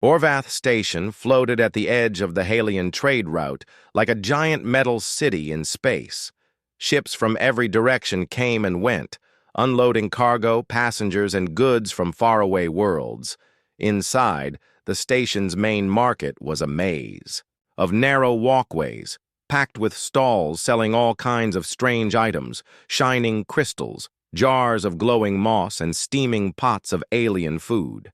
Orvath Station floated at the edge of the Halian trade route like a giant metal city in space. Ships from every direction came and went, unloading cargo, passengers, and goods from faraway worlds. Inside, the station's main market was a maze of narrow walkways, packed with stalls selling all kinds of strange items, shining crystals, jars of glowing moss, and steaming pots of alien food.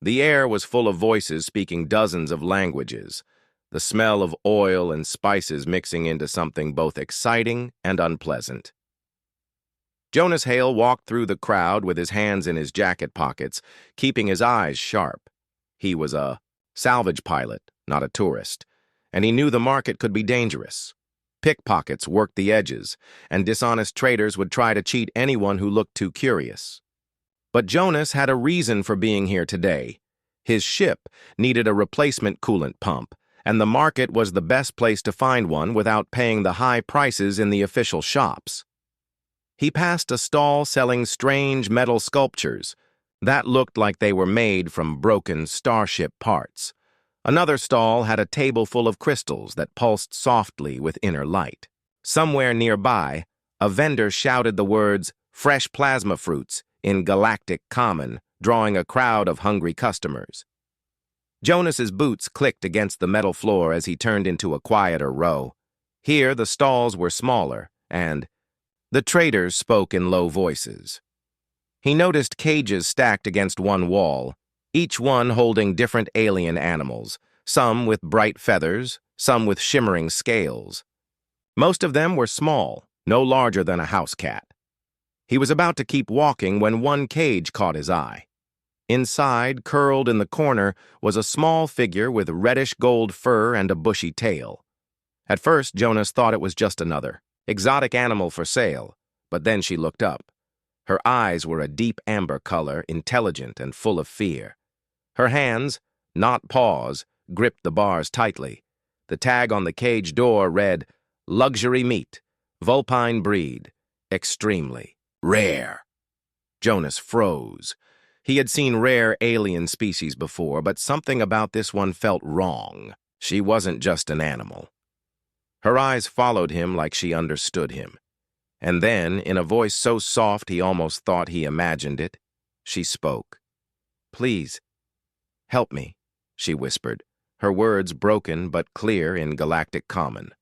The air was full of voices speaking dozens of languages, the smell of oil and spices mixing into something both exciting and unpleasant. Jonas Hale walked through the crowd with his hands in his jacket pockets, keeping his eyes sharp. He was a salvage pilot, not a tourist, and he knew the market could be dangerous. Pickpockets worked the edges, and dishonest traders would try to cheat anyone who looked too curious. But Jonas had a reason for being here today. His ship needed a replacement coolant pump, and the market was the best place to find one without paying the high prices in the official shops. He passed a stall selling strange metal sculptures that looked like they were made from broken starship parts. Another stall had a table full of crystals that pulsed softly with inner light. Somewhere nearby, a vendor shouted the words, "Fresh plasma fruits," in galactic common, drawing a crowd of hungry customers. Jonas's boots clicked against the metal floor as he turned into a quieter row. Here the stalls were smaller, and the traders spoke in low voices. He noticed cages stacked against one wall, each one holding different alien animals, some with bright feathers, some with shimmering scales. Most of them were small, no larger than a house cat. He was about to keep walking when one cage caught his eye. Inside, curled in the corner, was a small figure with reddish-gold fur and a bushy tail. At first, Jonas thought it was just another exotic animal for sale, but then she looked up. Her eyes were a deep amber color, intelligent and full of fear. Her hands, not paws, gripped the bars tightly. The tag on the cage door read, "Luxury meat, Vulpine breed, extremely rare." Jonas froze. He had seen rare alien species before, but something about this one felt wrong. She wasn't just an animal. Her eyes followed him like she understood him. And then, in a voice so soft he almost thought he imagined it, she spoke. "Please, help me," she whispered, her words broken but clear in galactic common.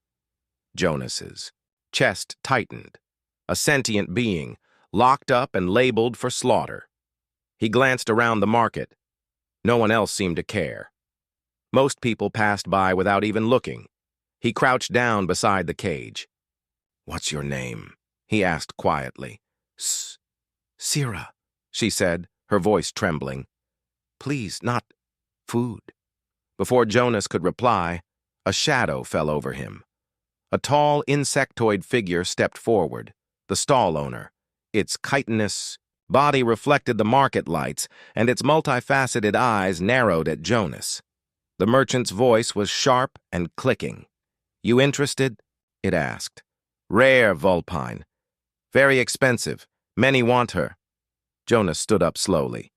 Jonas's chest tightened. A sentient being, locked up and labeled for slaughter. He glanced around the market. No one else seemed to care. Most people passed by without even looking. He crouched down beside the cage. "What's your name?" he asked quietly. Sira, she said, her voice trembling. "Please, not food." Before Jonas could reply, a shadow fell over him. A tall insectoid figure stepped forward, the stall owner. Its chitinous body reflected the market lights, and its multifaceted eyes narrowed at Jonas. The merchant's voice was sharp and clicking. "You interested?" it asked. "Rare Vulpine. Very expensive. Many want her." Jonas stood up slowly.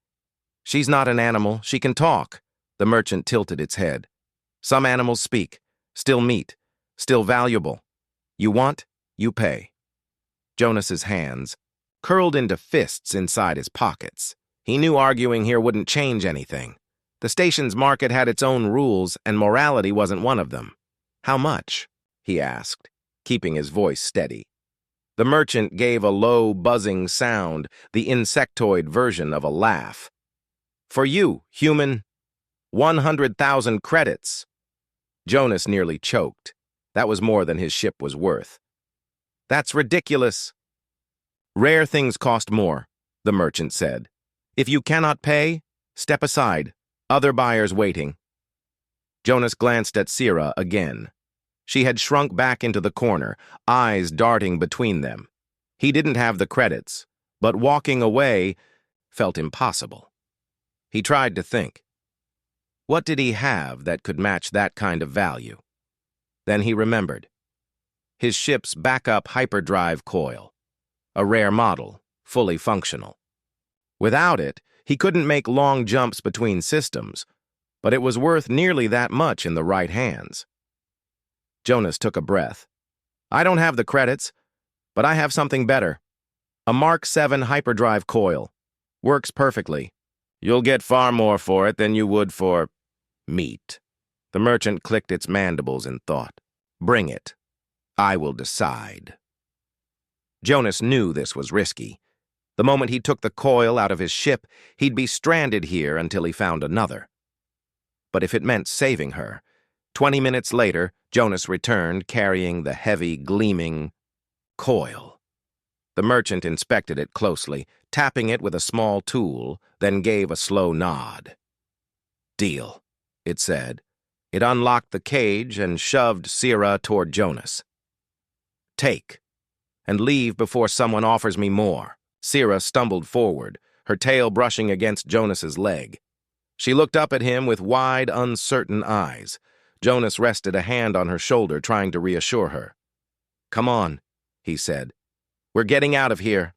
"She's not an animal. She can talk." The merchant tilted its head. "Some animals speak. Still meat. Still valuable. You want, you pay." Jonas's hands curled into fists inside his pockets. He knew arguing here wouldn't change anything. The station's market had its own rules, and morality wasn't one of them. "How much?" he asked, keeping his voice steady. The merchant gave a low, buzzing sound, the insectoid version of a laugh. "For you, human, 100,000 credits." Jonas nearly choked. That was more than his ship was worth. "That's ridiculous." "Rare things cost more," the merchant said. "If you cannot pay, step aside. Other buyers waiting." Jonas glanced at Sira again. She had shrunk back into the corner, eyes darting between them. He didn't have the credits, but walking away felt impossible. He tried to think. What did he have that could match that kind of value? Then he remembered. His ship's backup hyperdrive coil. A rare model, fully functional. Without it, he couldn't make long jumps between systems, but it was worth nearly that much in the right hands. Jonas took a breath. I don't have the credits, but I have something better. A Mark 7 hyperdrive coil. Works perfectly. You'll get far more for it than you would for meat. The merchant clicked its mandibles in thought. Bring it. I will decide. Jonas knew this was risky. The moment he took the coil out of his ship, he'd be stranded here until he found another. But if it meant saving her, 20 minutes later, Jonas returned carrying the heavy, gleaming coil. The merchant inspected it closely, tapping it with a small tool, then gave a slow nod. Deal, it said. It unlocked the cage and shoved Sira toward Jonas. Take, and leave before someone offers me more. Sira stumbled forward, her tail brushing against Jonas's leg. She looked up at him with wide, uncertain eyes. Jonas rested a hand on her shoulder, trying to reassure her. Come on, he said. We're getting out of here.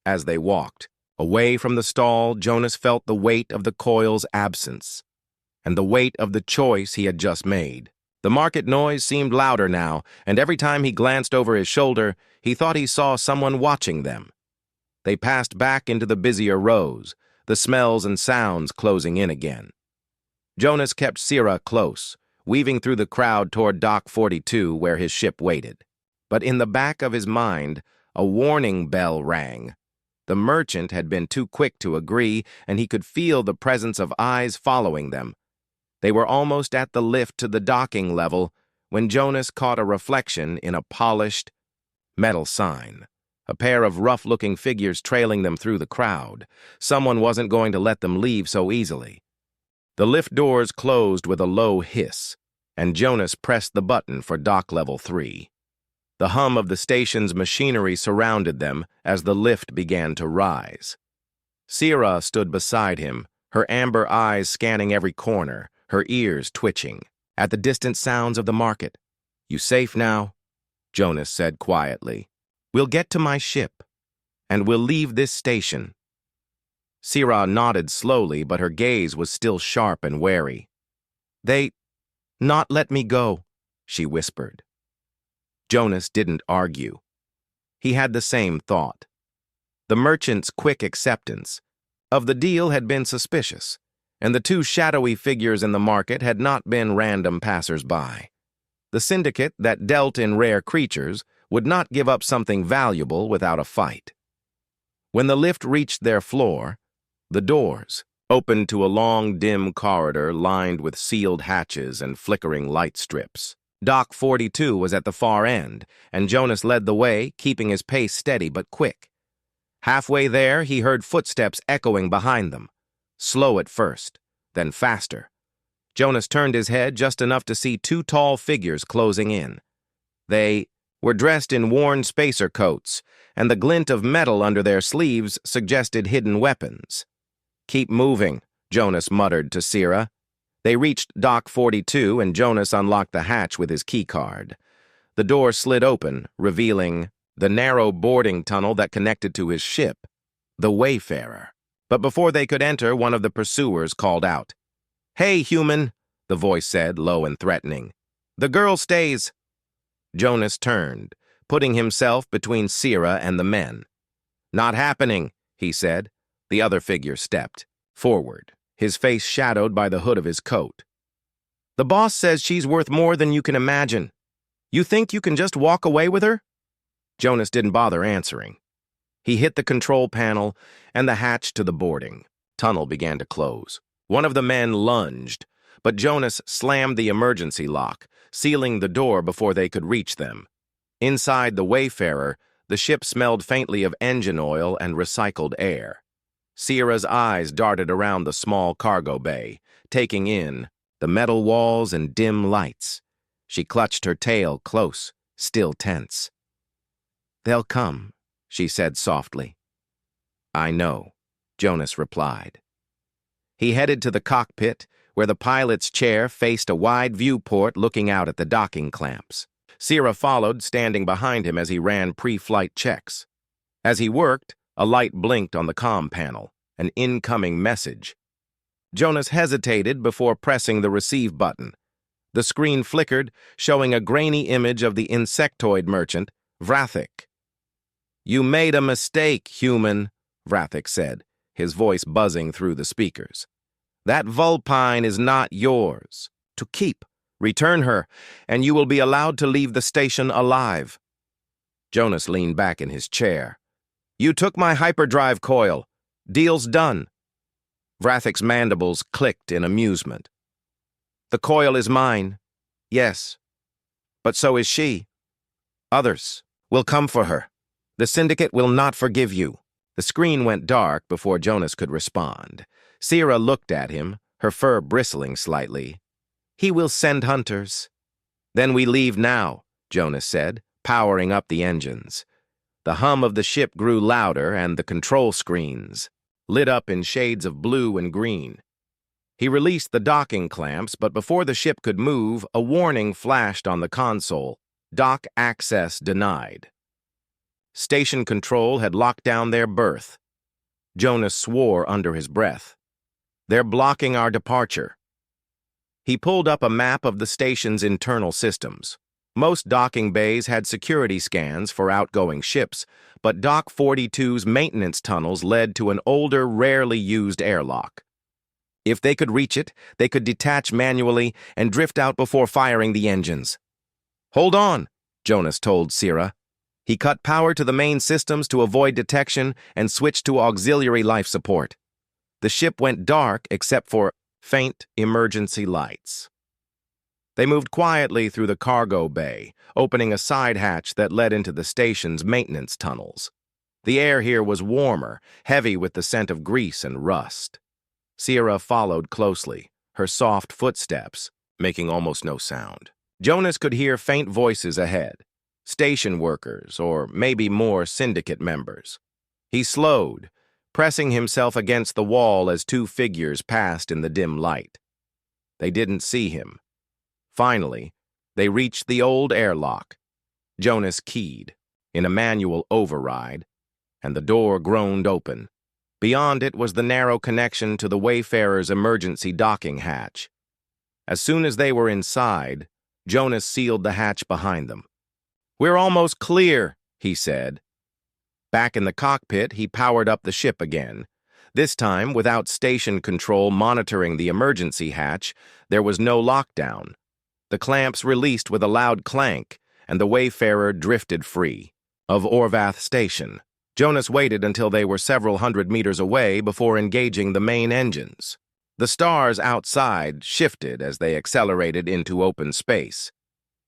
As they walked, away from the stall, Jonas felt the weight of the coil's absence, and the weight of the choice he had just made. The market noise seemed louder now, and every time he glanced over his shoulder, he thought he saw someone watching them. They passed back into the busier rows, the smells and sounds closing in again. Jonas kept Sira close, weaving through the crowd toward Dock 42 where his ship waited. But in the back of his mind, a warning bell rang. The merchant had been too quick to agree, and he could feel the presence of eyes following them. They were almost at the lift to the docking level when Jonas caught a reflection in a polished metal sign. A pair of rough-looking figures trailing them through the crowd. Someone wasn't going to let them leave so easily. The lift doors closed with a low hiss, and Jonas pressed the button for dock level 3. The hum of the station's machinery surrounded them as the lift began to rise. Sira stood beside him, her amber eyes scanning every corner, her ears twitching, at the distant sounds of the market. You safe now? Jonas said quietly. We'll get to my ship, and we'll leave this station. Sira nodded slowly, but her gaze was still sharp and wary. They not let me go, she whispered. Jonas didn't argue. He had the same thought. The merchant's quick acceptance of the deal had been suspicious, and the two shadowy figures in the market had not been random passers-by. The syndicate that dealt in rare creatures would not give up something valuable without a fight. When the lift reached their floor, the doors opened to a long, dim corridor lined with sealed hatches and flickering light strips. Dock 42 was at the far end, and Jonas led the way, keeping his pace steady but quick. Halfway there, he heard footsteps echoing behind them, slow at first, then faster. Jonas turned his head just enough to see two tall figures closing in. They were dressed in worn spacer coats, and the glint of metal under their sleeves suggested hidden weapons. Keep moving, Jonas muttered to Sira. They reached Dock 42, and Jonas unlocked the hatch with his keycard. The door slid open, revealing the narrow boarding tunnel that connected to his ship, the Wayfarer. But before they could enter, one of the pursuers called out. Hey, human, the voice said, low and threatening. The girl stays. Jonas turned, putting himself between Sira and the men. Not happening, he said. The other figure stepped forward, his face shadowed by the hood of his coat. The boss says she's worth more than you can imagine. You think you can just walk away with her? Jonas didn't bother answering. He hit the control panel, and the hatch to the boarding tunnel began to close. One of the men lunged, but Jonas slammed the emergency lock, sealing the door before they could reach them. Inside the Wayfarer, the ship smelled faintly of engine oil and recycled air. Sierra's eyes darted around the small cargo bay, taking in the metal walls and dim lights. She clutched her tail close, still tense. They'll come, she said softly. I know, Jonas replied. He headed to the cockpit, where the pilot's chair faced a wide viewport looking out at the docking clamps. Sira followed, standing behind him as he ran pre-flight checks. As he worked, a light blinked on the comm panel, an incoming message. Jonas hesitated before pressing the receive button. The screen flickered, showing a grainy image of the insectoid merchant, Vrathik. "You made a mistake, human," Vrathik said, his voice buzzing through the speakers. "That Vulpine is not yours. To keep. Return her, and you will be allowed to leave the station alive." Jonas leaned back in his chair. "You took my hyperdrive coil. Deal's done." Vrathik's mandibles clicked in amusement. "The coil is mine. Yes. But so is she. Others will come for her. The Syndicate will not forgive you." The screen went dark before Jonas could respond. Sierra looked at him, her fur bristling slightly. "He will send hunters." "Then we leave now," Jonas said, powering up the engines. The hum of the ship grew louder, and the control screens lit up in shades of blue and green. He released the docking clamps, but before the ship could move, a warning flashed on the console. "Dock access denied." Station control had locked down their berth. Jonas swore under his breath. "They're blocking our departure." He pulled up a map of the station's internal systems. Most docking bays had security scans for outgoing ships, but Dock 42's maintenance tunnels led to an older, rarely used airlock. If they could reach it, they could detach manually and drift out before firing the engines. "Hold on," Jonas told Sierra. He cut power to the main systems to avoid detection and switched to auxiliary life support. The ship went dark except for faint emergency lights. They moved quietly through the cargo bay, opening a side hatch that led into the station's maintenance tunnels. The air here was warmer, heavy with the scent of grease and rust. Sierra followed closely, her soft footsteps making almost no sound. Jonas could hear faint voices ahead, station workers or maybe more Syndicate members. He slowed, pressing himself against the wall as two figures passed in the dim light. They didn't see him. Finally, they reached the old airlock. Jonas keyed in a manual override, and the door groaned open. Beyond it was the narrow connection to the Wayfarer's emergency docking hatch. As soon as they were inside, Jonas sealed the hatch behind them. "We're almost clear," he said. Back in the cockpit, he powered up the ship again. This time, without station control monitoring the emergency hatch, there was no lockdown. The clamps released with a loud clank, and the Wayfarer drifted free. Of Orvath Station, Jonas waited until they were several hundred meters away before engaging the main engines. The stars outside shifted as they accelerated into open space.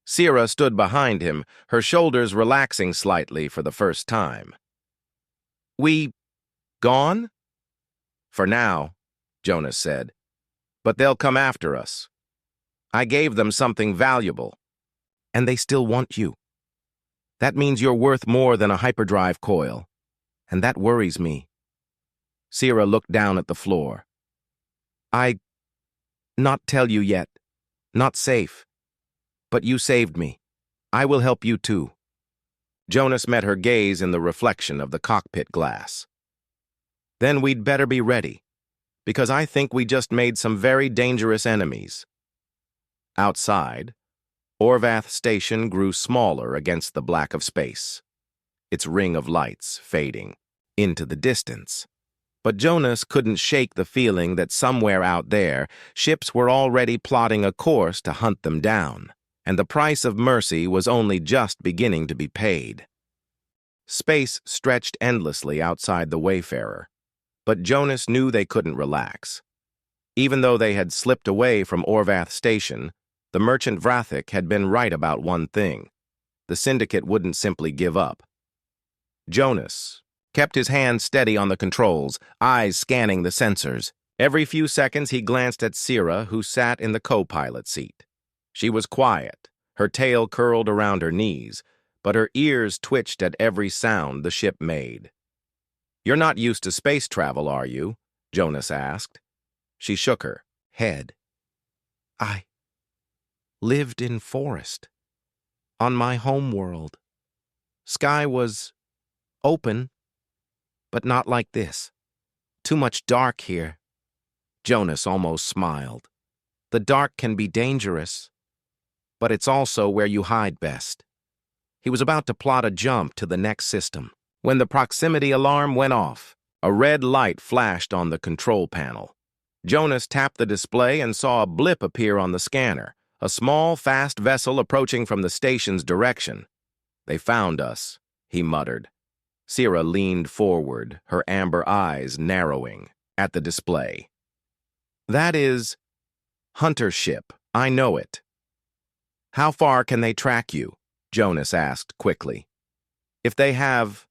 Sierra stood behind him, her shoulders relaxing slightly for the first time. "We gone?" "For now," Jonas said. "But they'll come after us. I gave them something valuable, and they still want you. That means you're worth more than a hyperdrive coil, and that worries me." Sierra looked down at the floor. "I not tell you yet. Not safe. But you saved me. I will help you too." Jonas met her gaze in the reflection of the cockpit glass. "Then we'd better be ready, because I think we just made some very dangerous enemies." Outside, Orvath Station grew smaller against the black of space, its ring of lights fading into the distance. But Jonas couldn't shake the feeling that somewhere out there, ships were already plotting a course to hunt them down, and the price of mercy was only just beginning to be paid. Space stretched endlessly outside the Wayfarer, but Jonas knew they couldn't relax. Even though they had slipped away from Orvath Station, the merchant Vrathik had been right about one thing. The Syndicate wouldn't simply give up. Jonas kept his hand steady on the controls, eyes scanning the sensors. Every few seconds he glanced at Sierra, who sat in the co-pilot seat. She was quiet, her tail curled around her knees, but her ears twitched at every sound the ship made. "You're not used to space travel, are you?" Jonas asked. She shook her head. "I lived in forest, on my home world. Sky was open, but not like this. Too much dark here. Jonas almost smiled. The dark can be dangerous, but it's also where you hide best. He was about to plot a jump to the next system when the proximity alarm went off. A red light flashed on the control panel. Jonas tapped the display and saw a blip appear on the scanner, a small, fast vessel approaching from the station's direction. "They found us," he muttered. Sierra leaned forward, her amber eyes narrowing at the display. "That is Hunter ship. I know it." "How far can they track you?" Jonas asked quickly. "If they have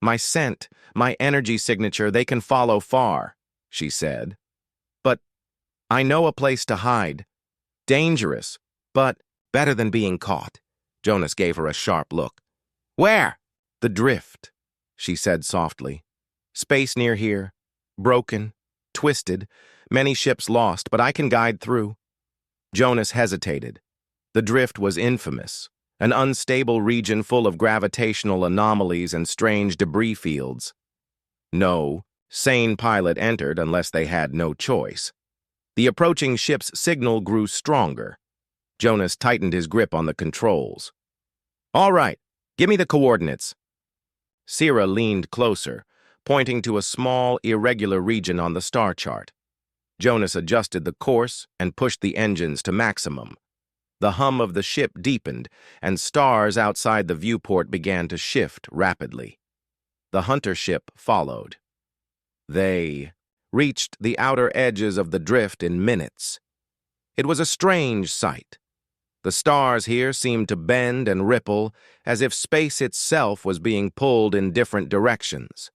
my scent, my energy signature, they can follow far," she said. "But I know a place to hide. Dangerous, but better than being caught." Jonas gave her a sharp look. "Where?" "The drift," she said softly. "Space near here. Broken, twisted, many ships lost, but I can guide through." Jonas hesitated. The drift was infamous, an unstable region full of gravitational anomalies and strange debris fields. No sane pilot entered unless they had no choice. The approaching ship's signal grew stronger. Jonas tightened his grip on the controls. "All right, give me the coordinates." Sierra leaned closer, pointing to a small, irregular region on the star chart. Jonas adjusted the course and pushed the engines to maximum. The hum of the ship deepened, and stars outside the viewport began to shift rapidly. The hunter ship followed. They reached the outer edges of the drift in minutes. It was a strange sight. The stars here seemed to bend and ripple, as if space itself was being pulled in different directions.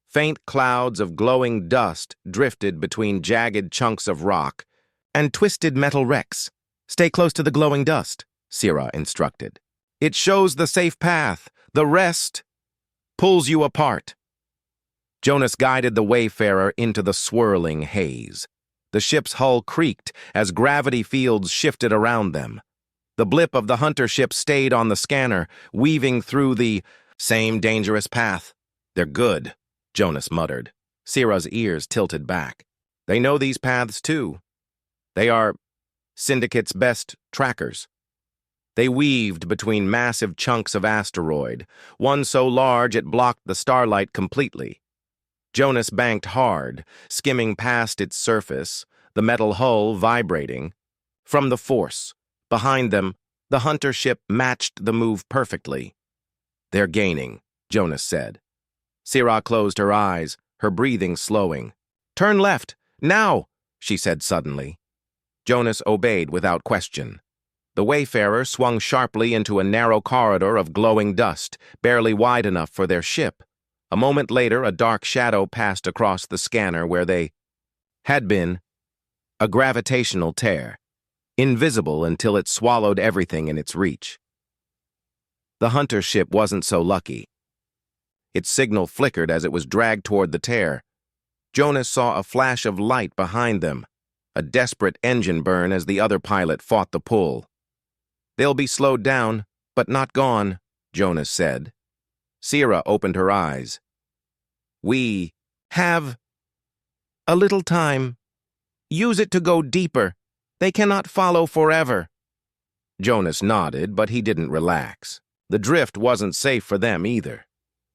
Faint clouds of glowing dust drifted between jagged chunks of rock and twisted metal wrecks. "Stay close to the glowing dust," Sierra instructed. "It shows the safe path. The rest pulls you apart." Jonas guided the wayfarer into the swirling haze. The ship's hull creaked as gravity fields shifted around them. The blip of the hunter ship stayed on the scanner, weaving through the same dangerous path. "They're good," Jonas muttered. Sierra's ears tilted back. "They know these paths too. They are Syndicate's best trackers." They weaved between massive chunks of asteroid, one so large it blocked the starlight completely. Jonas banked hard, skimming past its surface, the metal hull vibrating. From the force, behind them, the hunter ship matched the move perfectly. "They're gaining," Jonas said. Sierra closed her eyes, her breathing slowing. "Turn left, now," she said suddenly. Jonas obeyed without question. The wayfarer swung sharply into a narrow corridor of glowing dust, barely wide enough for their ship. A moment later, a dark shadow passed across the scanner where they had been. A gravitational tear, invisible until it swallowed everything in its reach. The hunter ship wasn't so lucky. Its signal flickered as it was dragged toward the tear. Jonas saw a flash of light behind them, a desperate engine burn as the other pilot fought the pull. "They'll be slowed down, but not gone," Jonas said. Sierra opened her eyes. "We have a little time. Use it to go deeper. They cannot follow forever." Jonas nodded, but he didn't relax. The drift wasn't safe for them either.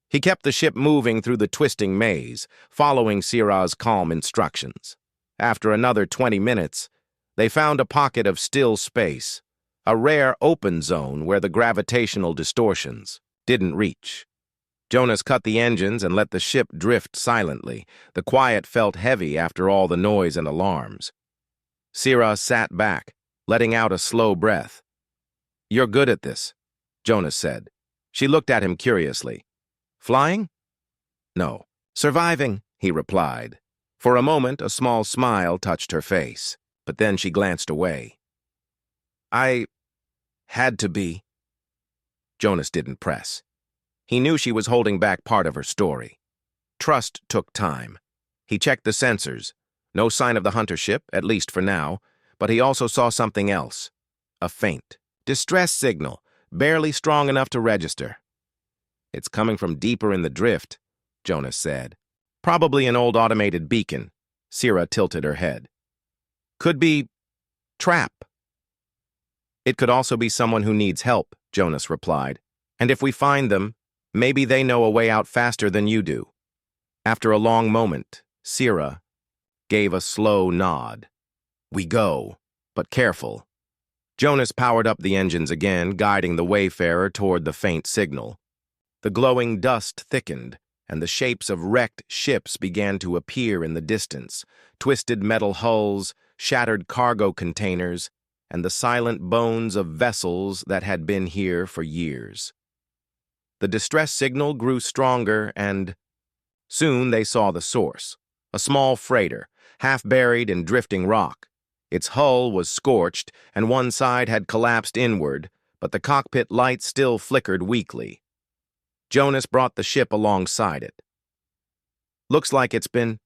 He kept the ship moving through the twisting maze, following Sierra's calm instructions. After another 20 minutes, they found a pocket of still space, a rare open zone where the gravitational distortions didn't reach. Jonas cut the engines and let the ship drift silently. The quiet felt heavy after all the noise and alarms. Sierra sat back, letting out a slow breath. "You're good at this," Jonas said. She looked at him curiously. "Flying?" "No. Surviving," he replied. For a moment, a small smile touched her face, but then she glanced away. "I had to be." Jonas didn't press. He knew she was holding back part of her story. Trust took time. He checked the sensors. No sign of the hunter ship, at least for now, but he also saw something else. A faint distress signal, barely strong enough to register. "It's coming from deeper in the drift," Jonas said. "Probably an old automated beacon." Sierra tilted her head. Could be trap. It could also be someone who needs help, Jonas replied. And if we find them, maybe they know a way out faster than you do. After a long moment, Sierra gave a slow nod. We go, but careful. Jonas powered up the engines again, guiding the wayfarer toward the faint signal. The glowing dust thickened, and the shapes of wrecked ships began to appear in the distance, twisted metal hulls, shattered cargo containers, and the silent bones of vessels that had been here for years. The distress signal grew stronger, and soon they saw the source, a small freighter, half buried in drifting rock. Its hull was scorched, and one side had collapsed inward, but the cockpit lights still flickered weakly. Jonas brought the ship alongside it. Looks like it's been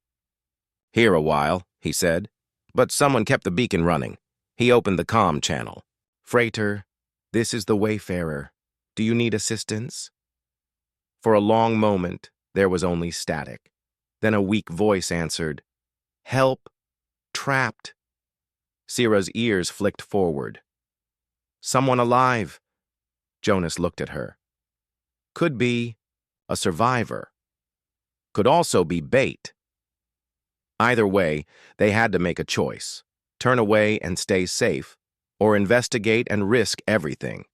here a while, he said, but someone kept the beacon running. He opened the comm channel. Freighter, this is the Wayfarer. Do you need assistance? For a long moment, there was only static. Then a weak voice answered, Help, trapped. Sierra's ears flicked forward. Someone alive. Jonas looked at her. Could be a survivor. Could also be bait. Either way, they had to make a choice. Turn away and stay safe, or investigate and risk everything.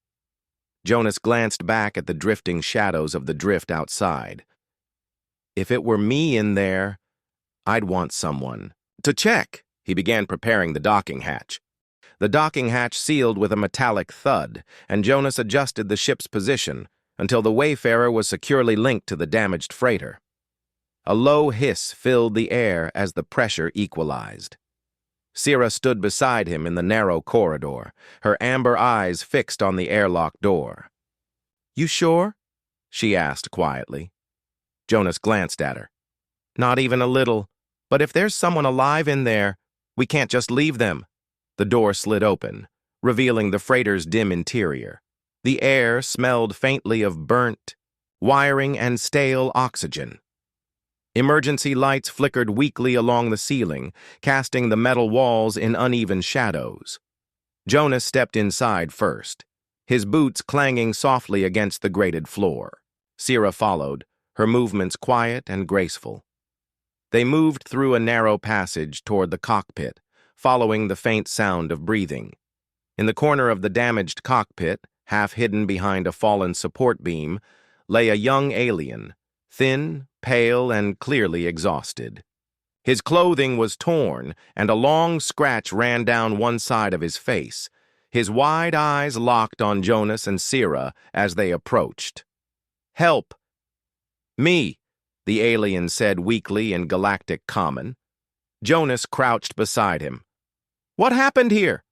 Jonas glanced back at the drifting shadows of the drift outside. If it were me in there, I'd want someone to check. He began preparing the docking hatch. The docking hatch sealed with a metallic thud, and Jonas adjusted the ship's position until the Wayfarer was securely linked to the damaged freighter. A low hiss filled the air as the pressure equalized. Sierra stood beside him in the narrow corridor, her amber eyes fixed on the airlock door. You sure? She asked quietly. Jonas glanced at her. Not even a little, but if there's someone alive in there, we can't just leave them. The door slid open, revealing the freighter's dim interior. The air smelled faintly of burnt wiring and stale oxygen. Emergency lights flickered weakly along the ceiling, casting the metal walls in uneven shadows. Jonas stepped inside first, his boots clanging softly against the grated floor. Sierra followed, her movements quiet and graceful. They moved through a narrow passage toward the cockpit, following the faint sound of breathing. In the corner of the damaged cockpit, half hidden behind a fallen support beam, lay a young alien, thin, pale, and clearly exhausted. His clothing was torn, and a long scratch ran down one side of his face. His wide eyes locked on Jonas and Sierra as they approached. Help! Me, the alien said weakly in galactic common. Jonas crouched beside him. What happened here?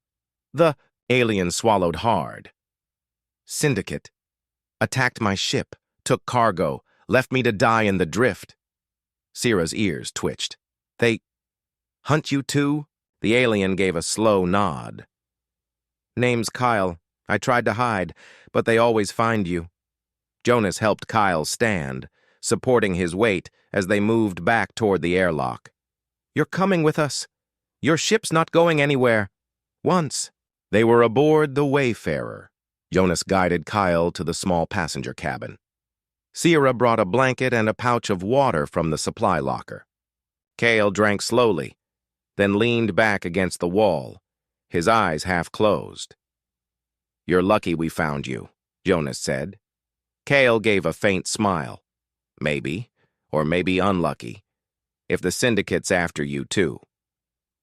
The alien swallowed hard. Syndicate. Attacked my ship, took cargo, left me to die in the drift. Sierra's ears twitched. They hunt you too? The alien gave a slow nod. Name's Kyle. I tried to hide, but they always find you. Jonas helped Kyle stand, supporting his weight as they moved back toward the airlock. You're coming with us. Your ship's not going anywhere. Once. They were aboard the Wayfarer. Jonas guided Kyle to the small passenger cabin. Sierra brought a blanket and a pouch of water from the supply locker. Kyle drank slowly, then leaned back against the wall, his eyes half closed. You're lucky we found you, Jonas said. Kyle gave a faint smile. Maybe, or maybe unlucky, if the Syndicate's after you too.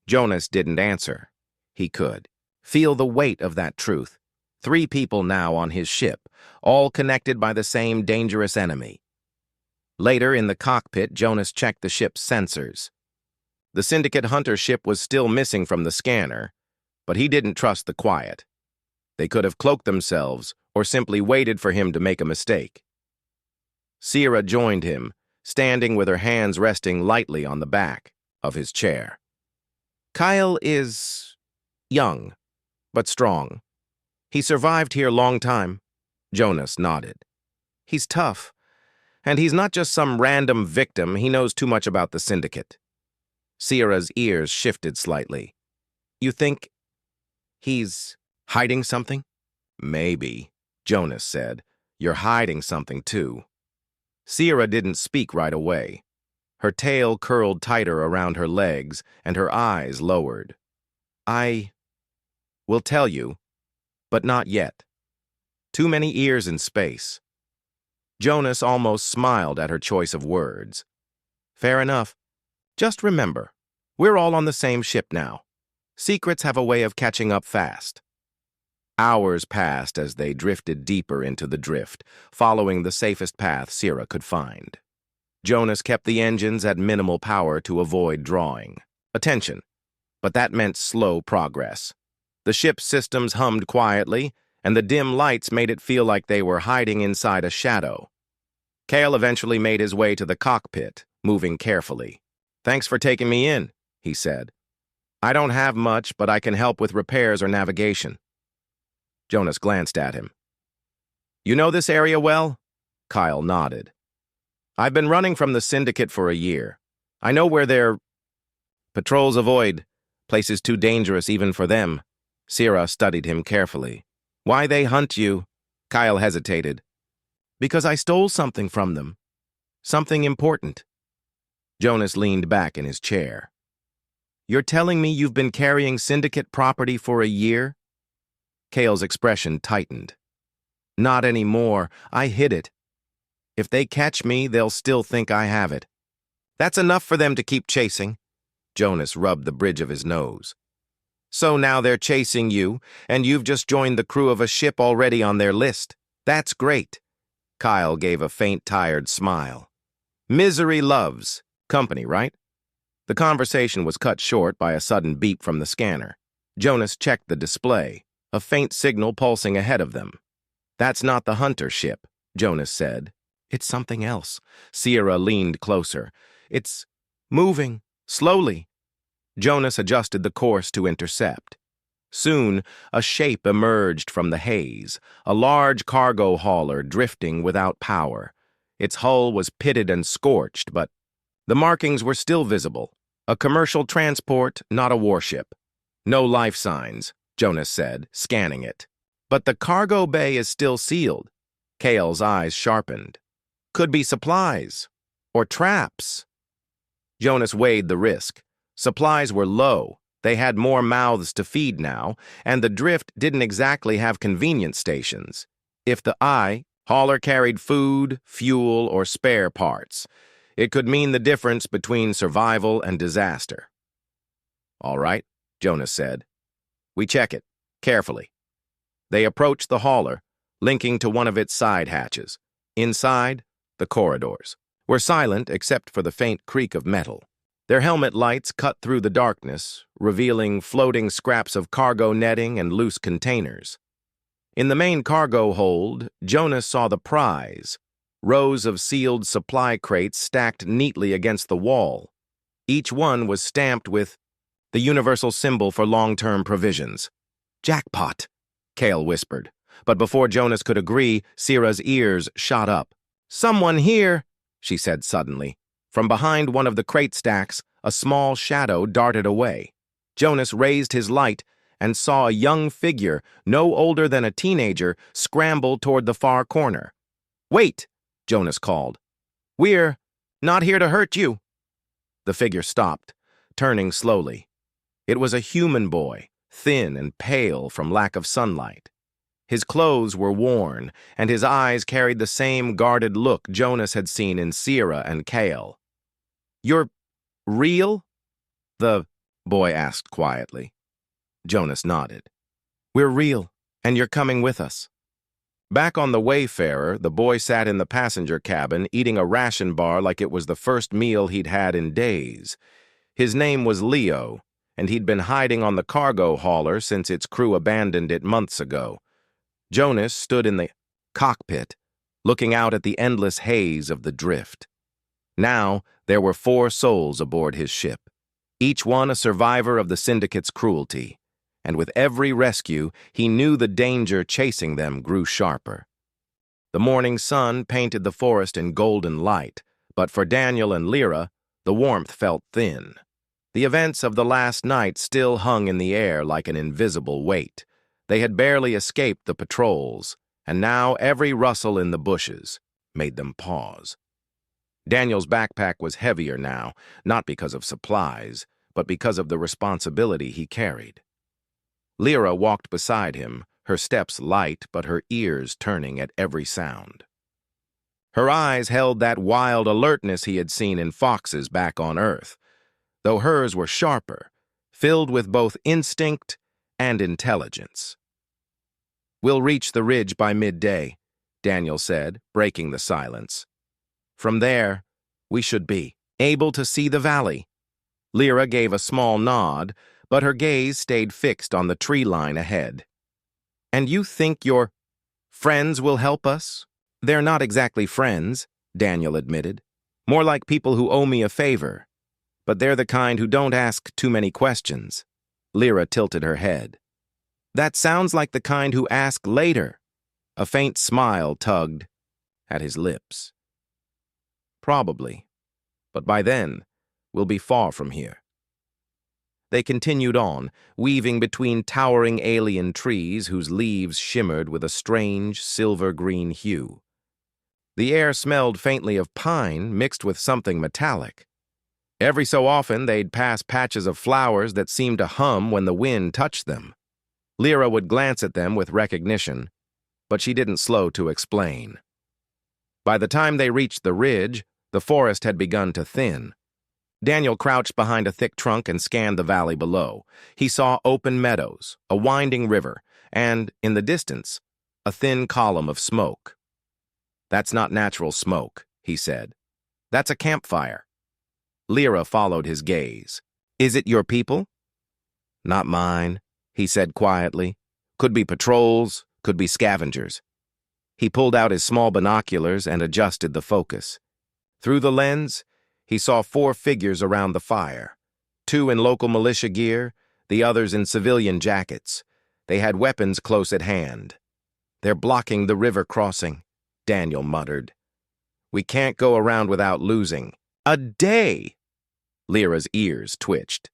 Jonas didn't answer. He could feel the weight of that truth. 3 people now on his ship, all connected by the same dangerous enemy. Later in the cockpit, Jonas checked the ship's sensors. The Syndicate hunter ship was still missing from the scanner, but he didn't trust the quiet. They could have cloaked themselves or simply waited for him to make a mistake. Sierra joined him, standing with her hands resting lightly on the back of his chair. Kyle is young, but strong. He survived here long time. Jonas nodded. He's tough, and he's not just some random victim. He knows too much about the Syndicate. Sierra's ears shifted slightly. You think he's hiding something? Maybe, Jonas said. You're hiding something too. Sierra didn't speak right away. Her tail curled tighter around her legs and her eyes lowered. I will tell you, but not yet. Too many ears in space. Jonas almost smiled at her choice of words. Fair enough. Just remember, we're all on the same ship now. Secrets have a way of catching up fast. Hours passed as they drifted deeper into the drift, following the safest path Sierra could find. Jonas kept the engines at minimal power to avoid drawing attention, but that meant slow progress. The ship's systems hummed quietly, and the dim lights made it feel like they were hiding inside a shadow. Cale eventually made his way to the cockpit, moving carefully. Thanks for taking me in, he said. I don't have much, but I can help with repairs or navigation. Jonas glanced at him. You know this area well? Kyle nodded. I've been running from the syndicate for a year. I know where their patrols avoid, places too dangerous even for them. Sierra studied him carefully. Why they hunt you? Kyle hesitated. Because I stole something from them. Something important. Jonas leaned back in his chair. You're telling me you've been carrying syndicate property for a year? Cale's expression tightened. Not anymore. I hid it. If they catch me, they'll still think I have it. That's enough for them to keep chasing. Jonas rubbed the bridge of his nose. So now they're chasing you, and you've just joined the crew of a ship already on their list. That's great. Kyle gave a faint, tired smile. Misery loves company, right? The conversation was cut short by a sudden beep from the scanner. Jonas checked the display, a faint signal pulsing ahead of them. That's not the hunter ship, Jonas said. It's something else. Sierra leaned closer. It's moving, slowly. Jonas adjusted the course to intercept. Soon, a shape emerged from the haze, a large cargo hauler drifting without power. Its hull was pitted and scorched, but the markings were still visible. A commercial transport, not a warship. No life signs, Jonas said, scanning it. But the cargo bay is still sealed. Cale's eyes sharpened. Could be supplies. Or traps. Jonas weighed the risk. Supplies were low. They had more mouths to feed now, and the drift didn't exactly have convenience stations. If the hauler carried food, fuel, or spare parts, it could mean the difference between survival and disaster. All right, Jonas said. We check it, carefully. They approached the hauler, linking to one of its side hatches. Inside, the corridors were silent except for the faint creak of metal. Their helmet lights cut through the darkness, revealing floating scraps of cargo netting and loose containers. In the main cargo hold, Jonas saw the prize, rows of sealed supply crates stacked neatly against the wall. Each one was stamped with the universal symbol for long-term provisions. Jackpot, Cale whispered. But before Jonas could agree, Sierra's ears shot up. Someone here, she said suddenly. From behind one of the crate stacks, a small shadow darted away. Jonas raised his light and saw a young figure, no older than a teenager, scramble toward the far corner. Wait, Jonas called. We're not here to hurt you. The figure stopped, turning slowly. It was a human boy, thin and pale from lack of sunlight. His clothes were worn, and his eyes carried the same guarded look Jonas had seen in Sierra and Cale. You're real? The boy asked quietly. Jonas nodded. We're real, and you're coming with us. Back on the Wayfarer, the boy sat in the passenger cabin eating a ration bar like it was the first meal he'd had in days. His name was Leo, and he'd been hiding on the cargo hauler since its crew abandoned it months ago. Jonas stood in the cockpit, looking out at the endless haze of the drift. Now, there were 4 souls aboard his ship, each one a survivor of the syndicate's cruelty, and with every rescue, he knew the danger chasing them grew sharper. The morning sun painted the forest in golden light, but for Daniel and Lyra, the warmth felt thin. The events of the last night still hung in the air like an invisible weight. They had barely escaped the patrols, and now every rustle in the bushes made them pause. Daniel's backpack was heavier now, not because of supplies, but because of the responsibility he carried. Lyra walked beside him, her steps light but her ears turning at every sound. Her eyes held that wild alertness he had seen in foxes back on Earth, though hers were sharper, filled with both instinct and intelligence. "We'll reach the ridge by midday," Daniel said, breaking the silence. "From there, we should be able to see the valley." Lyra gave a small nod, but her gaze stayed fixed on the tree line ahead. "And you think your friends will help us?" "They're not exactly friends," Daniel admitted. "More like people who owe me a favor. But they're the kind who don't ask too many questions." Lyra tilted her head. "That sounds like the kind who ask later." A faint smile tugged at his lips. "Probably. But by then, we'll be far from here." They continued on, weaving between towering alien trees whose leaves shimmered with a strange silver-green hue. The air smelled faintly of pine mixed with something metallic. Every so often, they'd pass patches of flowers that seemed to hum when the wind touched them. Lyra would glance at them with recognition, but she didn't slow to explain. By the time they reached the ridge, the forest had begun to thin. Daniel crouched behind a thick trunk and scanned the valley below. He saw open meadows, a winding river, and, in the distance, a thin column of smoke. "That's not natural smoke," he said. "That's a campfire." Lyra followed his gaze. "Is it your people?" "Not mine," he said quietly. "Could be patrols, could be scavengers." He pulled out his small binoculars and adjusted the focus. Through the lens, he saw 4 figures around the fire. 2 in local militia gear, the others in civilian jackets. They had weapons close at hand. "They're blocking the river crossing," Daniel muttered. "We can't go around without losing." "A day!" Lyra's ears twitched.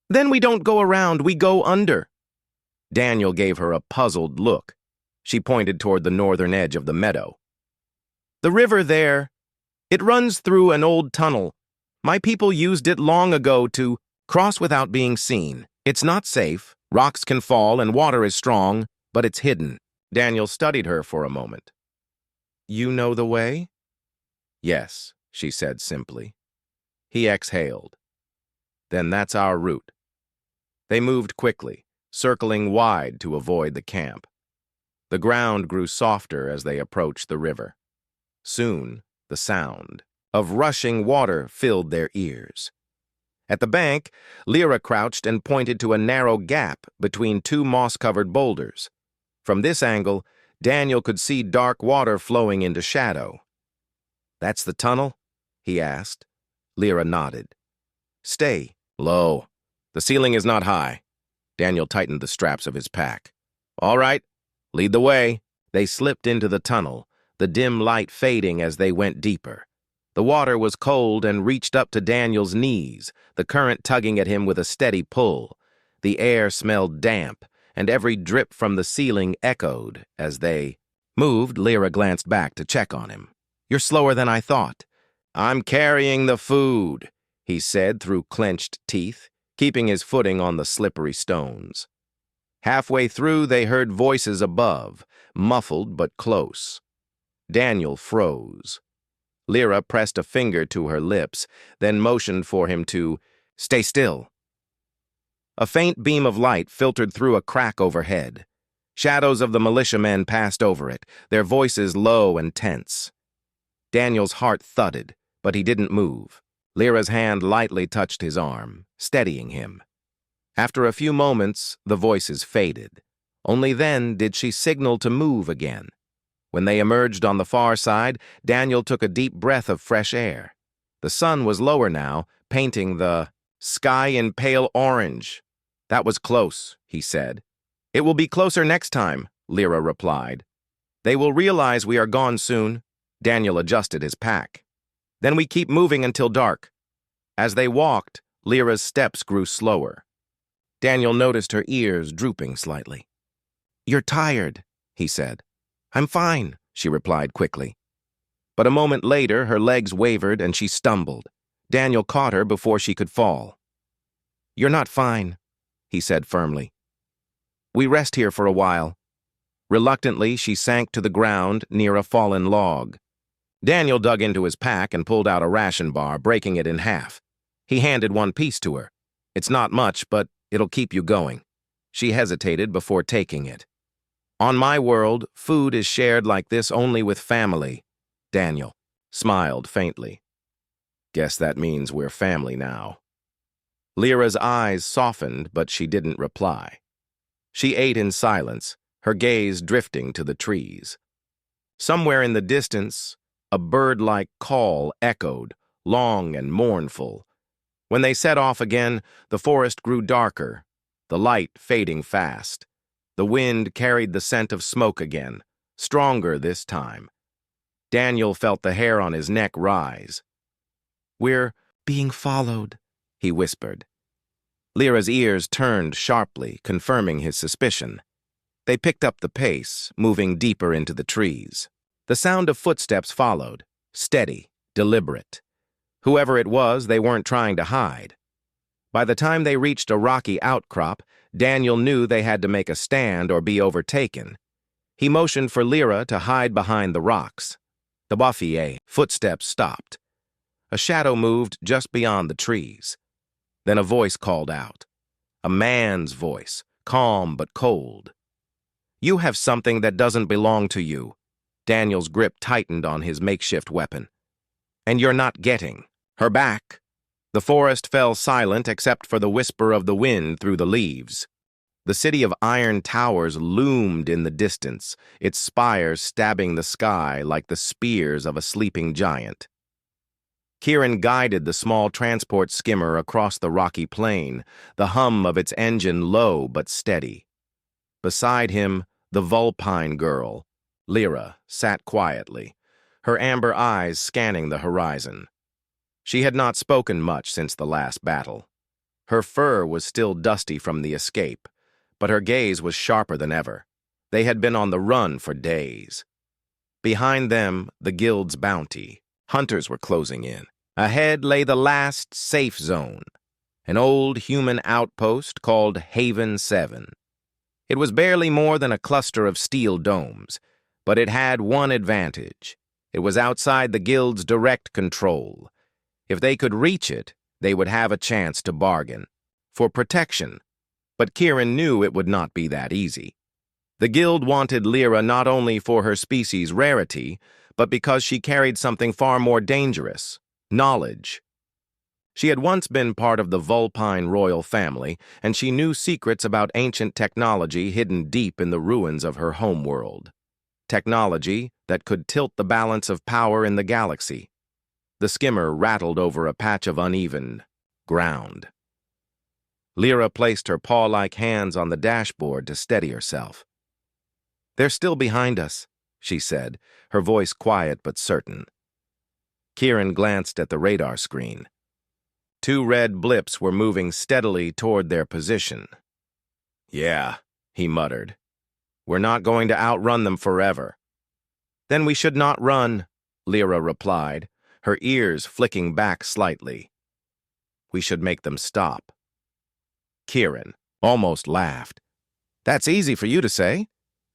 "Then we don't go around, we go under." Daniel gave her a puzzled look. She pointed toward the northern edge of the meadow. "The river there, it runs through an old tunnel. My people used it long ago to cross without being seen. It's not safe, rocks can fall and water is strong, but it's hidden." Daniel studied her for a moment. "You know the way?" "Yes," she said simply. He exhaled. "Then that's our route." They moved quickly, circling wide to avoid the camp. The ground grew softer as they approached the river. Soon, the sound of rushing water filled their ears. At the bank, Lyra crouched and pointed to a narrow gap between 2 moss-covered boulders. From this angle, Daniel could see dark water flowing into shadow. "That's the tunnel?" he asked. Lyra nodded. "Stay low. The ceiling is not high." Daniel tightened the straps of his pack. "All right, lead the way." They slipped into the tunnel, the dim light fading as they went deeper. The water was cold and reached up to Daniel's knees, the current tugging at him with a steady pull. The air smelled damp, and every drip from the ceiling echoed as they moved. Lyra glanced back to check on him. "You're slower than I thought." "I'm carrying the food," he said through clenched teeth, keeping his footing on the slippery stones. Halfway through, they heard voices above, muffled but close. Daniel froze. Lyra pressed a finger to her lips, then motioned for him to stay still. A faint beam of light filtered through a crack overhead. Shadows of the militiamen passed over it, their voices low and tense. Daniel's heart thudded, but he didn't move. Lyra's hand lightly touched his arm, steadying him. After a few moments, the voices faded. Only then did she signal to move again. When they emerged on the far side, Daniel took a deep breath of fresh air. The sun was lower now, painting the sky in pale orange. "That was close," he said. "It will be closer next time," Lyra replied. "They will realize we are gone soon." Daniel adjusted his pack. "Then we keep moving until dark." As they walked, Lyra's steps grew slower. Daniel noticed her ears drooping slightly. "You're tired," he said. "I'm fine," she replied quickly. But a moment later, her legs wavered and she stumbled. Daniel caught her before she could fall. "You're not fine," he said firmly. "We rest here for a while." Reluctantly, she sank to the ground near a fallen log. Daniel dug into his pack and pulled out a ration bar, breaking it in half. He handed one piece to her. "It's not much, but it'll keep you going." She hesitated before taking it. "On my world, food is shared like this only with family." Daniel smiled faintly. "Guess that means we're family now." Lyra's eyes softened, but she didn't reply. She ate in silence, her gaze drifting to the trees. Somewhere in the distance, a bird-like call echoed, long and mournful. When they set off again, the forest grew darker, the light fading fast. The wind carried the scent of smoke again, stronger this time. Daniel felt the hair on his neck rise. "We're being followed," he whispered. Lyra's ears turned sharply, confirming his suspicion. They picked up the pace, moving deeper into the trees. The sound of footsteps followed, steady, deliberate. Whoever it was, they weren't trying to hide. By the time they reached a rocky outcrop, Daniel knew they had to make a stand or be overtaken. He motioned for Lyra to hide behind the rocks. The buffet footsteps stopped. A shadow moved just beyond the trees. Then a voice called out. A man's voice, calm but cold. "You have something that doesn't belong to you." Daniel's grip tightened on his makeshift weapon. "And you're not getting her back." The forest fell silent except for the whisper of the wind through the leaves. The city of iron towers loomed in the distance, its spires stabbing the sky like the spears of a sleeping giant. Kieran guided the small transport skimmer across the rocky plain, the hum of its engine low but steady. Beside him, the Vulpine girl, Lyra, sat quietly, her amber eyes scanning the horizon. She had not spoken much since the last battle. Her fur was still dusty from the escape, but her gaze was sharper than ever. They had been on the run for days. Behind them, the guild's bounty. Hunters were closing in. Ahead lay the last safe zone, an old human outpost called Haven 7. It was barely more than a cluster of steel domes, but it had one advantage. It was outside the guild's direct control. If they could reach it, they would have a chance to bargain for protection. But Kieran knew it would not be that easy. The guild wanted Lyra not only for her species' rarity, but because she carried something far more dangerous: knowledge. She had once been part of the Vulpine royal family, and she knew secrets about ancient technology hidden deep in the ruins of her homeworld. Technology that could tilt the balance of power in the galaxy. The skimmer rattled over a patch of uneven ground. Lyra placed her paw-like hands on the dashboard to steady herself. "They're still behind us," she said, her voice quiet but certain. Kieran glanced at the radar screen. 2 red blips were moving steadily toward their position. "Yeah," he muttered. "We're not going to outrun them forever." "Then we should not run," Lyra replied, her ears flicking back slightly. "We should make them stop." Kieran almost laughed. "That's easy for you to say.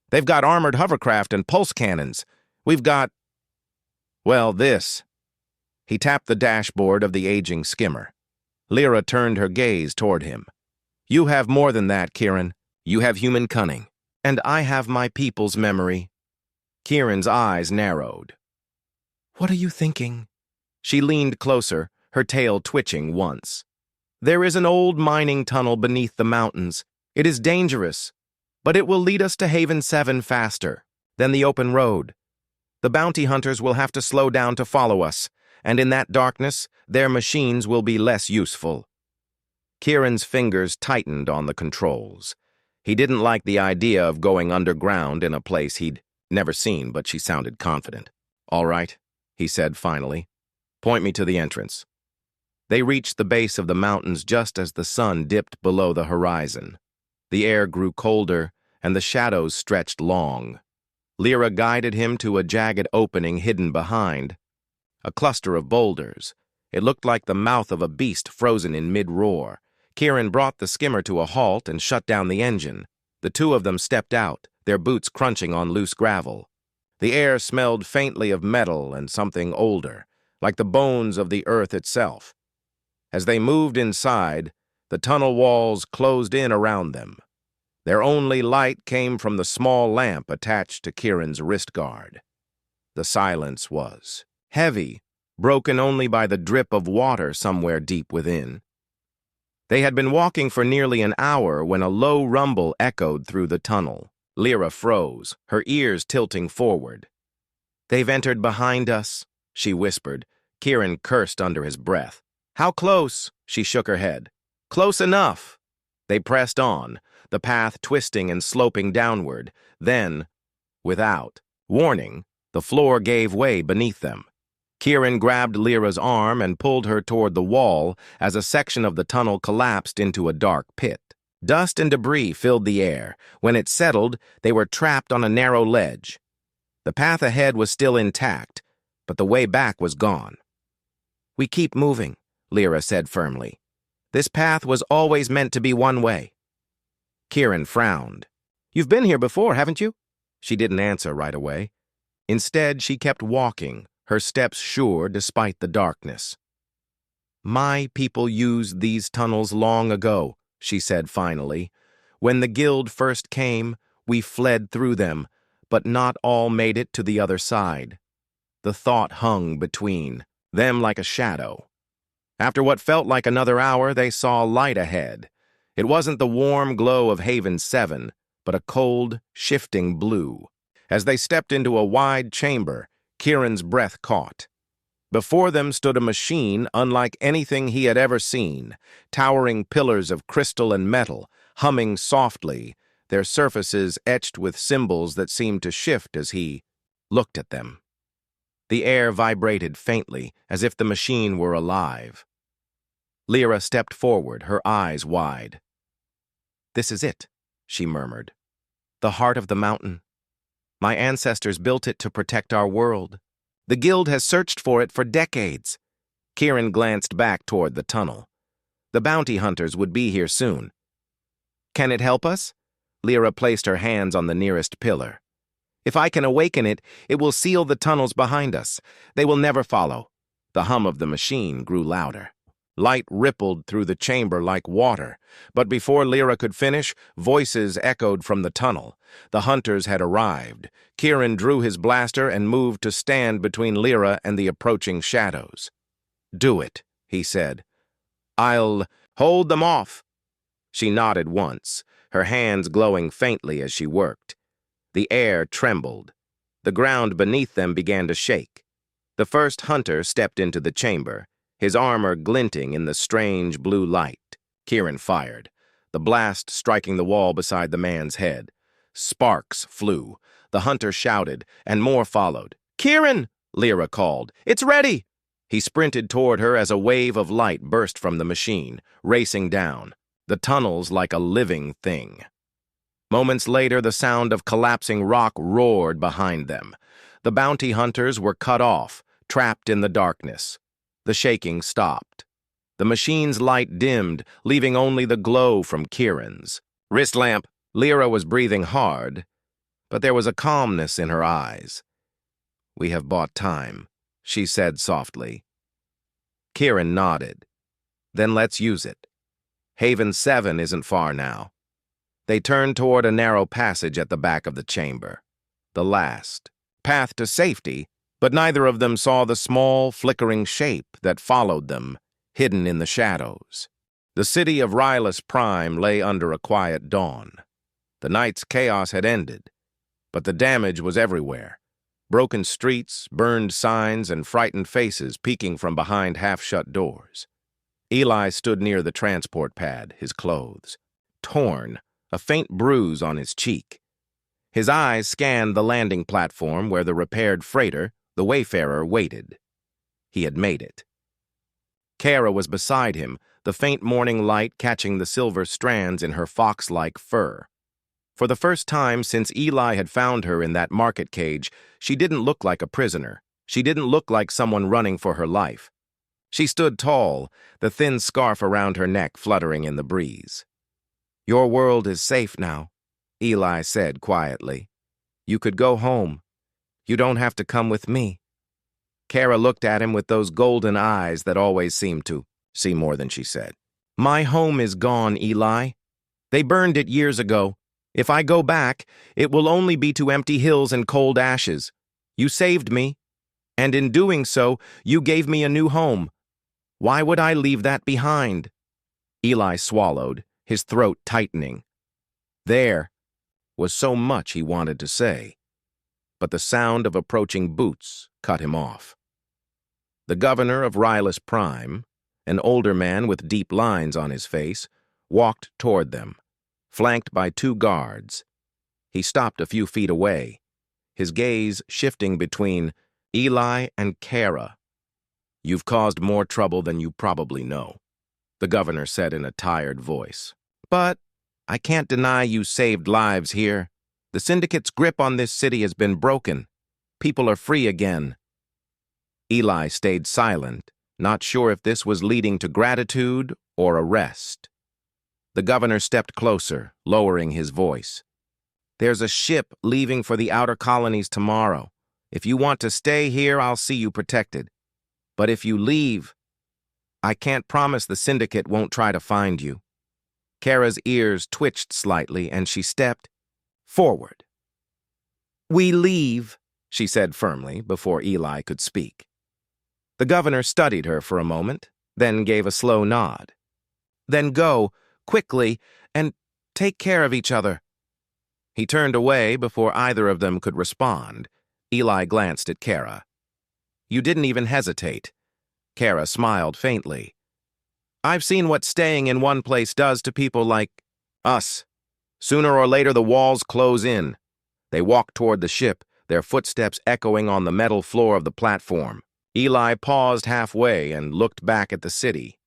They've got armored hovercraft and pulse cannons. We've got, well, this." He tapped the dashboard of the aging skimmer. Lyra turned her gaze toward him. "You have more than that, Kieran. You have human cunning. And I have my people's memory." Kieran's eyes narrowed. "What are you thinking?" She leaned closer, her tail twitching once. "There is an old mining tunnel beneath the mountains. It is dangerous, but it will lead us to Haven 7 faster than the open road. The bounty hunters will have to slow down to follow us, and in that darkness, their machines will be less useful." Kieran's fingers tightened on the controls. He didn't like the idea of going underground in a place he'd never seen, but she sounded confident. "All right," he said finally. "Point me to the entrance." They reached the base of the mountains just as the sun dipped below the horizon. The air grew colder, and the shadows stretched long. Lyra guided him to a jagged opening hidden behind a cluster of boulders. It looked like the mouth of a beast frozen in mid-roar. Kieran brought the skimmer to a halt and shut down the engine. The two of them stepped out, their boots crunching on loose gravel. The air smelled faintly of metal and something older, like the bones of the earth itself. As they moved inside, the tunnel walls closed in around them. Their only light came from the small lamp attached to Kieran's wrist guard. The silence was heavy, broken only by the drip of water somewhere deep within. They had been walking for nearly an hour when a low rumble echoed through the tunnel. Lyra froze, her ears tilting forward. "They've entered behind us," she whispered. Kieran cursed under his breath. "How close?" She shook her head. "Close enough." They pressed on, the path twisting and sloping downward. Then, without warning, the floor gave way beneath them. Kieran grabbed Lyra's arm and pulled her toward the wall as a section of the tunnel collapsed into a dark pit. Dust and debris filled the air. When it settled, they were trapped on a narrow ledge. The path ahead was still intact, but the way back was gone. "We keep moving," Lyra said firmly. "This path was always meant to be one way." Kieran frowned. "You've been here before, haven't you?" She didn't answer right away. Instead, she kept walking, her steps sure despite the darkness. "My people used these tunnels long ago," she said finally. "When the guild first came, we fled through them, but not all made it to the other side." The thought hung between them like a shadow. After what felt like another hour, they saw light ahead. It wasn't the warm glow of Haven 7, but a cold, shifting blue. As they stepped into a wide chamber, Kieran's breath caught. Before them stood a machine unlike anything he had ever seen, towering pillars of crystal and metal, humming softly, their surfaces etched with symbols that seemed to shift as he looked at them. The air vibrated faintly, as if the machine were alive. Lyra stepped forward, her eyes wide. "This is it," she murmured. "The heart of the mountain. My ancestors built it to protect our world. The guild has searched for it for decades." Kieran glanced back toward the tunnel. The bounty hunters would be here soon. "Can it help us?" Lyra placed her hands on the nearest pillar. "If I can awaken it, it will seal the tunnels behind us. They will never follow." The hum of the machine grew louder. Light rippled through the chamber like water, but before Lyra could finish, voices echoed from the tunnel. The hunters had arrived. Kieran drew his blaster and moved to stand between Lyra and the approaching shadows. "Do it," he said. "I'll hold them off." She nodded once, her hands glowing faintly as she worked. The air trembled. The ground beneath them began to shake. The first hunter stepped into the chamber, his armor glinting in the strange blue light. Kieran fired, the blast striking the wall beside the man's head. Sparks flew. The hunter shouted, and more followed. "Kieran!" Lyra called. "It's ready!" He sprinted toward her as a wave of light burst from the machine, racing down, the tunnels like a living thing. Moments later, the sound of collapsing rock roared behind them. The bounty hunters were cut off, trapped in the darkness. The shaking stopped. The machine's light dimmed, leaving only the glow from Kieran's wrist lamp. Lyra was breathing hard, but there was a calmness in her eyes. "We have bought time," she said softly. Kieran nodded. "Then let's use it. Haven 7 isn't far now." They turned toward a narrow passage at the back of the chamber. The last path to safety, but neither of them saw the small, flickering shape that followed them, hidden in the shadows. The city of Rylus Prime lay under a quiet dawn. The night's chaos had ended, but the damage was everywhere. Broken streets, burned signs, and frightened faces peeking from behind half-shut doors. Eli stood near the transport pad, his clothes torn, a faint bruise on his cheek. His eyes scanned the landing platform where the repaired freighter, the Wayfarer, waited. He had made it. Kara was beside him, the faint morning light catching the silver strands in her fox-like fur. For the first time since Eli had found her in that market cage, she didn't look like a prisoner. She didn't look like someone running for her life. She stood tall, the thin scarf around her neck fluttering in the breeze. "Your world is safe now," Eli said quietly. "You could go home. You don't have to come with me." Kara looked at him with those golden eyes that always seemed to see more than she said. "My home is gone, Eli. They burned it years ago. If I go back, it will only be to empty hills and cold ashes. You saved me, and in doing so, you gave me a new home. Why would I leave that behind?" Eli swallowed, his throat tightening. There was so much he wanted to say, but the sound of approaching boots cut him off. The governor of Rylus Prime, an older man with deep lines on his face, walked toward them, flanked by 2 guards. He stopped a few feet away, his gaze shifting between Eli and Kara. "You've caused more trouble than you probably know," the governor said in a tired voice. "But I can't deny you saved lives here. The syndicate's grip on this city has been broken. People are free again." Eli stayed silent, not sure if this was leading to gratitude or arrest. The governor stepped closer, lowering his voice. "There's a ship leaving for the outer colonies tomorrow. If you want to stay here, I'll see you protected. But if you leave, I can't promise the syndicate won't try to find you." Kara's ears twitched slightly, and she stepped forward. "We leave," she said firmly, before Eli could speak. The governor studied her for a moment, then gave a slow nod. "Then go, quickly, and take care of each other." He turned away before either of them could respond. Eli glanced at Kara. "You didn't even hesitate." Kara smiled faintly. "I've seen what staying in one place does to people like us. Sooner or later the walls close in." They walked toward the ship, their footsteps echoing on the metal floor of the platform. Eli paused halfway and looked back at the city.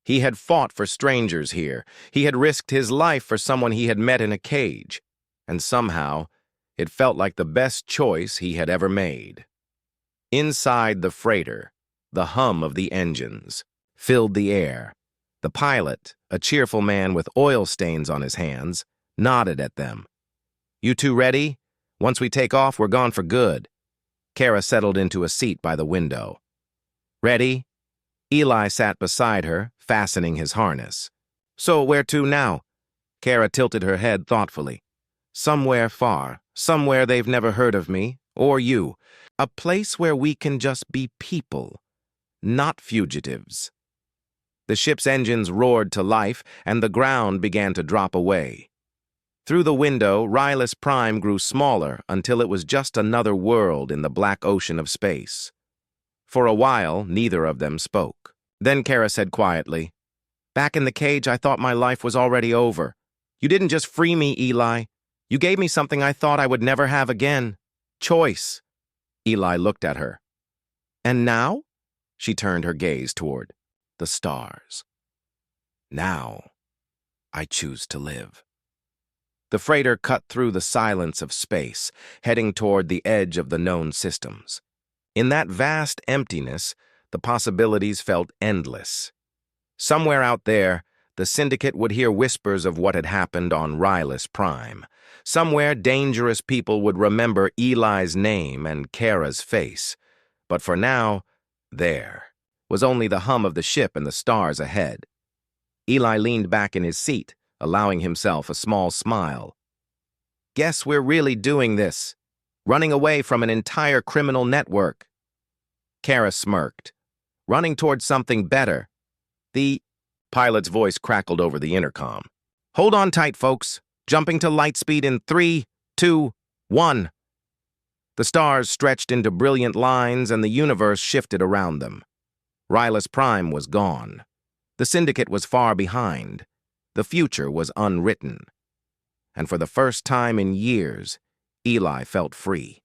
He had fought for strangers here. He had risked his life for someone he had met in a cage. And somehow, it felt like the best choice he had ever made. Inside the freighter, the hum of the engines filled the air. The pilot, a cheerful man with oil stains on his hands, nodded at them. "You two ready? Once we take off, we're gone for good." Kara settled into a seat by the window. "Ready?" Eli sat beside her, fastening his harness. "So where to now?" Kara tilted her head thoughtfully. "Somewhere far, somewhere they've never heard of me, or you. A place where we can just be people, not fugitives." The ship's engines roared to life, and the ground began to drop away. Through the window, Rylus Prime grew smaller until it was just another world in the black ocean of space. For a while, neither of them spoke. Then Kara said quietly, "Back in the cage, I thought my life was already over. You didn't just free me, Eli. You gave me something I thought I would never have again. Choice." Eli looked at her. "And now?" She turned her gaze toward the stars. "Now, I choose to live." The freighter cut through the silence of space, heading toward the edge of the known systems. In that vast emptiness, the possibilities felt endless. Somewhere out there, the syndicate would hear whispers of what had happened on Rylus Prime. Somewhere, dangerous people would remember Eli's name and Kara's face. But for now, there was only the hum of the ship and the stars ahead. Eli leaned back in his seat, allowing himself a small smile. "Guess we're really doing this, running away from an entire criminal network." Kara smirked, "Running towards something better." The pilot's voice crackled over the intercom. "Hold on tight, folks. Jumping to light speed in 3, 2, 1. The stars stretched into brilliant lines and the universe shifted around them. Rylus Prime was gone. The syndicate was far behind. The future was unwritten. And for the first time in years, Eli felt free.